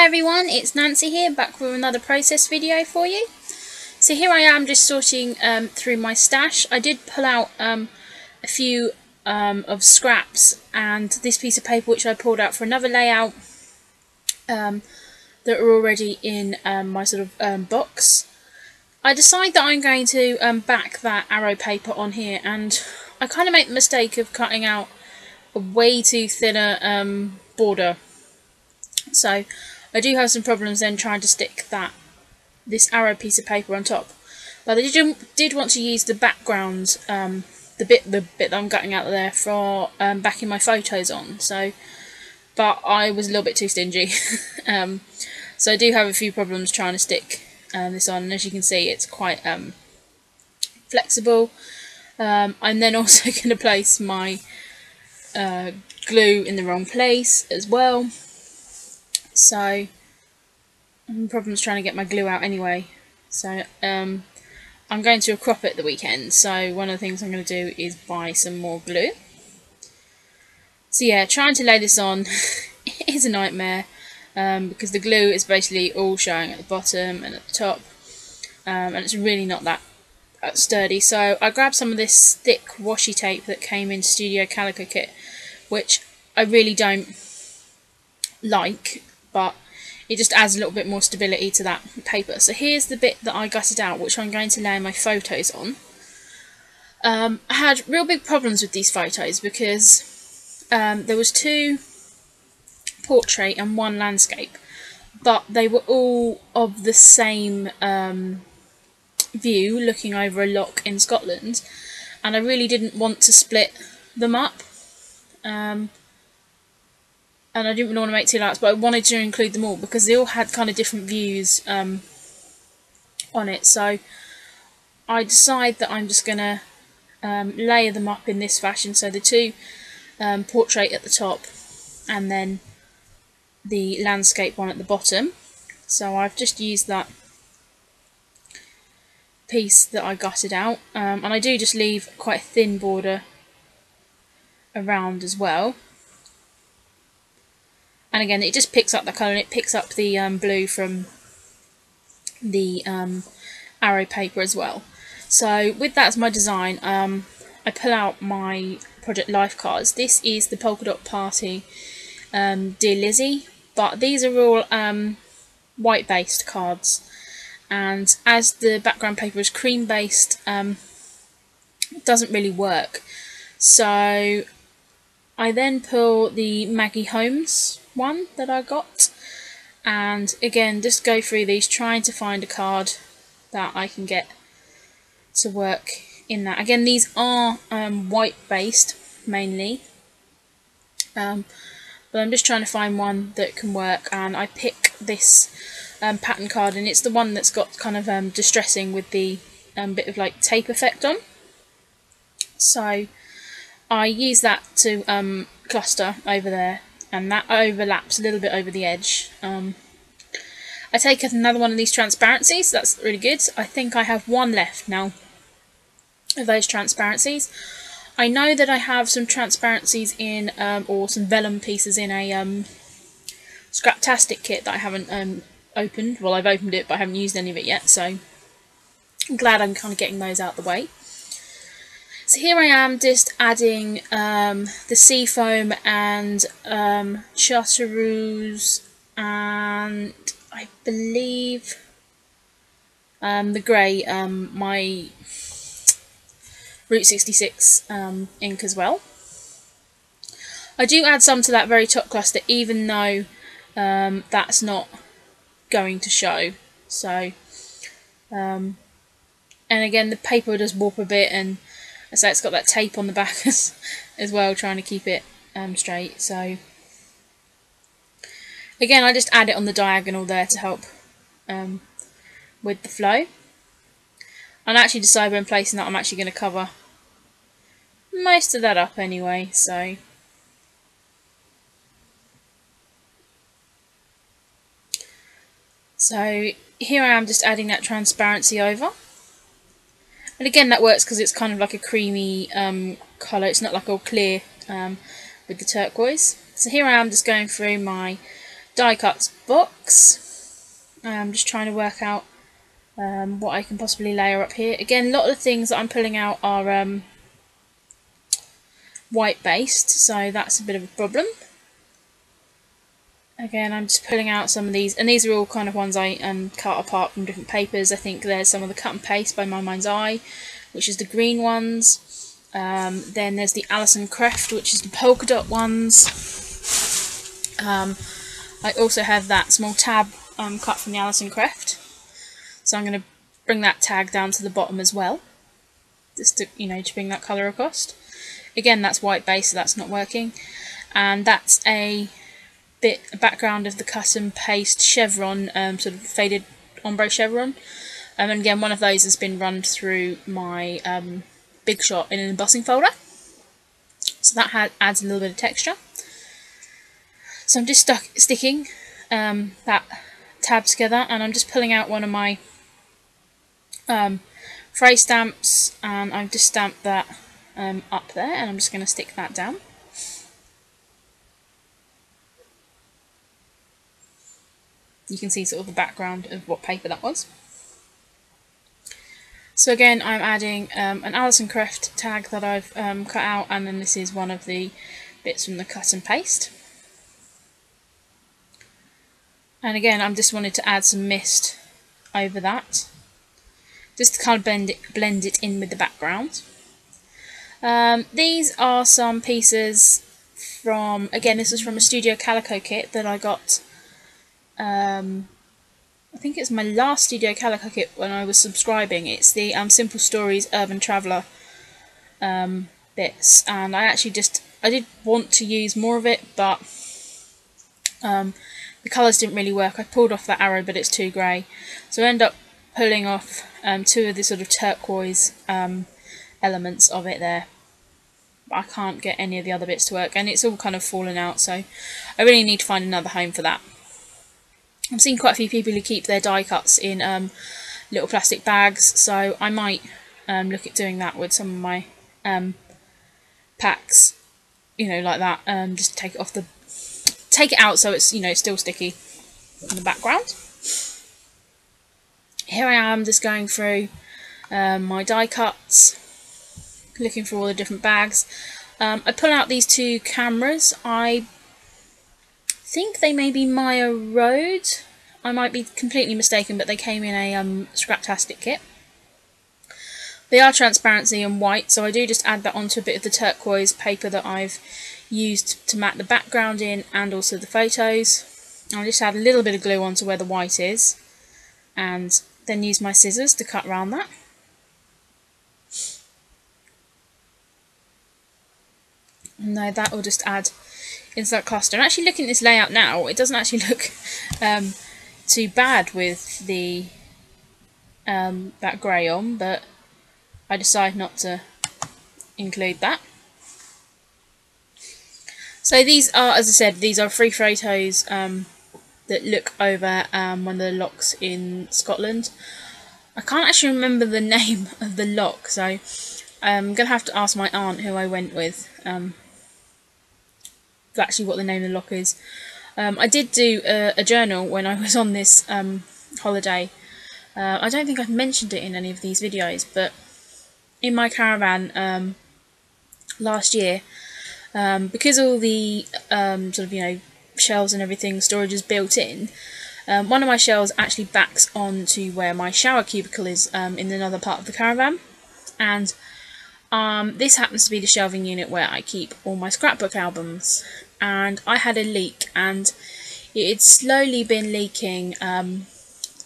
Hi everyone, it's Nancy here, back with another process video for you. So here I am just sorting through my stash. I did pull out a few of scraps and this piece of paper which I pulled out for another layout that are already in my sort of box. I decide that I'm going to back that arrow paper on here, and I kind of make the mistake of cutting out a way too thinner border. So I do have some problems then trying to stick this arrow piece of paper on top. But I did want to use the background, the bit that I'm cutting out there for backing my photos on. But I was a little bit too stingy, so I do have a few problems trying to stick this on. And as you can see, it's quite flexible. I'm then also going to place my glue in the wrong place as well. So problems trying to get my glue out anyway. So I'm going to a crop at the weekend, so one of the things I'm going to do is buy some more glue. So yeah, trying to lay this on is a nightmare because the glue is basically all showing at the bottom and at the top, and it's really not that sturdy. So I grabbed some of this thick washi tape that came in Studio Calico kit, which I really don't like, but it just adds a little bit more stability to that paper. So here's the bit that I gutted out, which I'm going to lay my photos on. I had real big problems with these photos because there was 2 portrait and 1 landscape, but they were all of the same view looking over a loch in Scotland, and I really didn't want to split them up. And I didn't really want to make 2 layouts, but I wanted to include them all because they all had kind of different views on it. So I decide that I'm just going to layer them up in this fashion. So the 2 portrait at the top and then the landscape one at the bottom. So I've just used that piece that I gutted out, and I do just leave quite a thin border around as well. And again, it just picks up the colour, and it picks up the blue from the arrow paper as well. So with that as my design, I pull out my Project Life cards. This is the Polka Dot Party Dear Lizzie, but these are all white based cards, and as the background paper is cream based, it doesn't really work. So I then pull the Maggie Holmes one that I got, and again just go through these trying to find a card that I can get to work in that. Again, these are white based mainly, but I'm just trying to find one that can work, and I pick this pattern card, and it's the one that's got kind of distressing with the bit of like tape effect on. So I use that to cluster over there, and that overlaps a little bit over the edge. I take another one of these transparencies, that's really good. I think I have 1 left now of those transparencies. I know that I have some transparencies in, or some vellum pieces in a Scraptastic kit that I haven't opened. Well, I've opened it, but I haven't used any of it yet, so I'm glad I'm kind of getting those out of the way. So here I am just adding the seafoam and chartreuse, and I believe the grey, my Route 66 ink as well. I do add some to that very top cluster, even though that's not going to show. So, and again, the paper does warp a bit, and so it's got that tape on the back as well, trying to keep it straight. So again, I just add it on the diagonal there to help with the flow. And I actually decide when placing that I'm actually going to cover most of that up anyway. So here I am just adding that transparency over. And again, that works because it's kind of like a creamy colour. It's not like all clear with the turquoise. So here I am just going through my die cuts box. I'm just trying to work out what I can possibly layer up here. Again, a lot of the things that I'm pulling out are white based, so that's a bit of a problem. Again, I'm just pulling out some of these, and these are all kind of ones I cut apart from different papers. I think there's some of the cut and paste by My Mind's Eye, which is the green ones. Then there's the Alison Krefft, which is the polka dot ones. I also have that small tab cut from the Alison Krefft, so I'm going to bring that tag down to the bottom as well, just to, to bring that colour across. Again, that's white base, so that's not working, and that's a background of the cut and paste chevron, sort of faded ombre chevron, and again one of those has been run through my Big Shot in an embossing folder, so that adds a little bit of texture. So I'm just sticking that tab together, and I'm just pulling out one of my phrase stamps, and I've just stamped that up there, and I'm just going to stick that down. You can see sort of the background of what paper that was. So again, I'm adding an Alison Krefft tag that I've cut out, and then this is one of the bits from the cut and paste. And again, I just wanted to add some mist over that, just to kind of blend it in with the background. These are some pieces from, again, this was from a Studio Calico kit that I got. I think it's my last Studio Calico kit when I was subscribing. It's the Simple Stories Urban Traveller bits, and I did want to use more of it, but the colours didn't really work. I pulled off that arrow, but it's too grey, so I ended up pulling off two of the sort of turquoise elements of it there. But I can't get any of the other bits to work, and it's all kind of fallen out, so I really need to find another home for that. I've seen quite a few people who keep their die cuts in little plastic bags, so I might look at doing that with some of my packs, like that. Just take it out so it's still sticky in the background. Here I am just going through my die cuts, looking for all the different bags. I pull out these two cameras. I think they may be Maya Rode. I might be completely mistaken, but they came in a Scraptastic kit. They are transparency and white, so I do just add that onto a bit of the turquoise paper that I've used to mat the background in, and also the photos. I'll just add a little bit of glue onto where the white is, and then use my scissors to cut around that. And now that will just add into that cluster. And actually looking at this layout now, it doesn't actually look too bad with the that grey on, but I decided not to include that. So these are, as I said, these are free photos that look over one of the lochs in Scotland. I can't actually remember the name of the loch, so I'm going to have to ask my aunt, who I went with, actually what the name of the loch is. I did do a journal when I was on this holiday. I don't think I've mentioned it in any of these videos, but in my caravan last year, because all the sort of shelves and everything, storage is built in, one of my shelves actually backs onto where my shower cubicle is in another part of the caravan, and this happens to be the shelving unit where I keep all my scrapbook albums, and I had a leak, and it had slowly been leaking,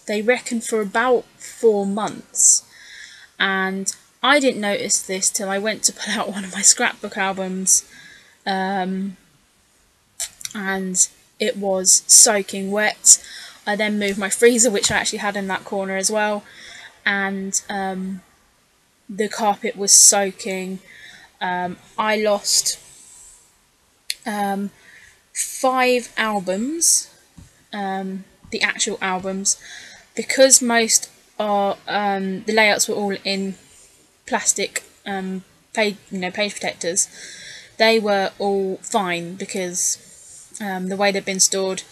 they reckon for about 4 months, and I didn't notice this till I went to pull out one of my scrapbook albums, and it was soaking wet. I then moved my freezer, which I actually had in that corner as well, and the carpet was soaking. I lost 5 albums, the actual albums, because most are the layouts were all in plastic page protectors. They were all fine because the way they've been stored,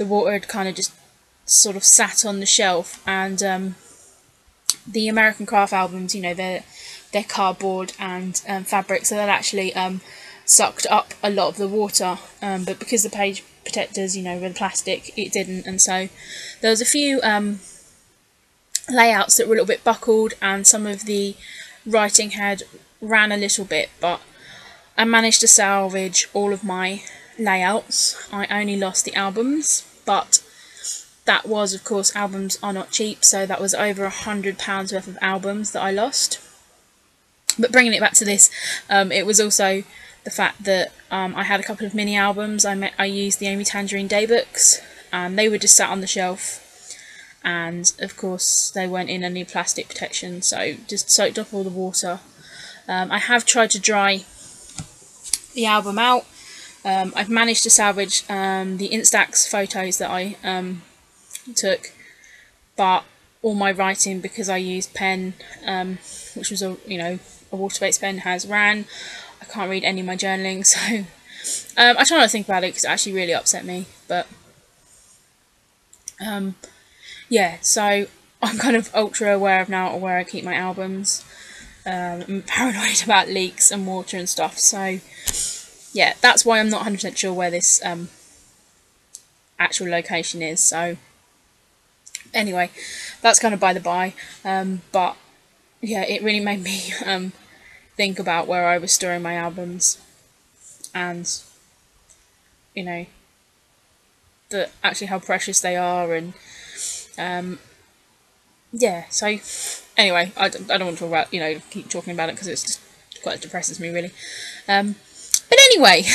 the water had kind of just sort of sat on the shelf, and the American craft albums, you know, they're cardboard and fabric, so that actually sucked up a lot of the water, but because the page protectors, you know, were plastic, it didn't, and so there was a few layouts that were a little bit buckled, and some of the writing had ran a little bit, but I managed to salvage all of my layouts. I only lost the albums, but that was, of course, albums are not cheap, so that was over £100 worth of albums that I lost. But bringing it back to this, it was also the fact that I had a couple of mini albums. I used the Amy Tangerine Daybooks, and they were just sat on the shelf, and of course they weren't in any plastic protection, so just soaked up all the water. I have tried to dry the album out. I've managed to salvage the Instax photos that I took, but all my writing, because I used pen, which was a water-based pen, has ran. I can't read any of my journaling, so I try not to think about it because it actually really upset me. But yeah, so I'm kind of ultra aware of now where I keep my albums. I'm paranoid about leaks and water and stuff, so yeah, that's why I'm not 100% sure where this actual location is. So anyway, that's kind of by the by, but yeah, it really made me think about where I was storing my albums, and you know, actually how precious they are, and yeah, so anyway, I don't want to talk about, keep talking about it because it's just quite depresses me really. But anyway,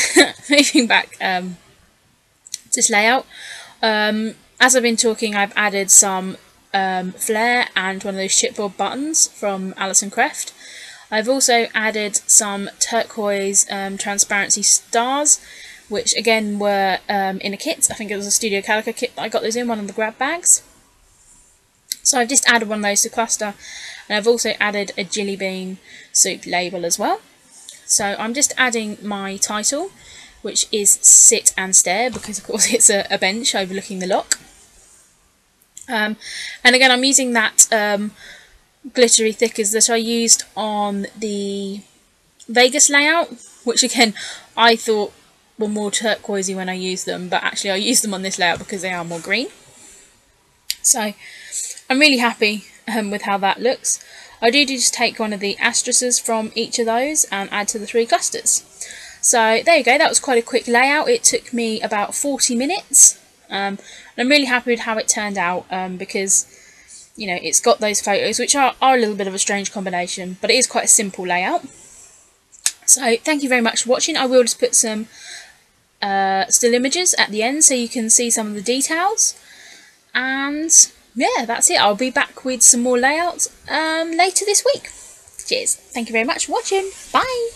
moving back to this layout, as I've been talking, I've added some flair and one of those chipboard buttons from Alison Kreft. I've also added some turquoise transparency stars, which again were in a kit. I think it was a Studio Calico kit that I got those in, one of the grab bags. So I've just added one of those to cluster, and I've also added a Jilly Bean soup label as well. So I'm just adding my title, which is Sit and Stare, because of course it's a bench overlooking the lock. And again, I'm using that glittery thickers that I used on the Vegas layout, which again I thought were more turquoisey when I used them, but actually I used them on this layout because they are more green. So I'm really happy with how that looks. I do just take one of the asterisks from each of those and add to the 3 clusters. So there you go, that was quite a quick layout. It took me about 40 minutes. And I'm really happy with how it turned out, because it's got those photos, which are a little bit of a strange combination, but it is quite a simple layout. So thank you very much for watching. I will just put some still images at the end so you can see some of the details. And yeah, that's it. I'll be back with some more layouts later this week. Cheers. Thank you very much for watching. Bye.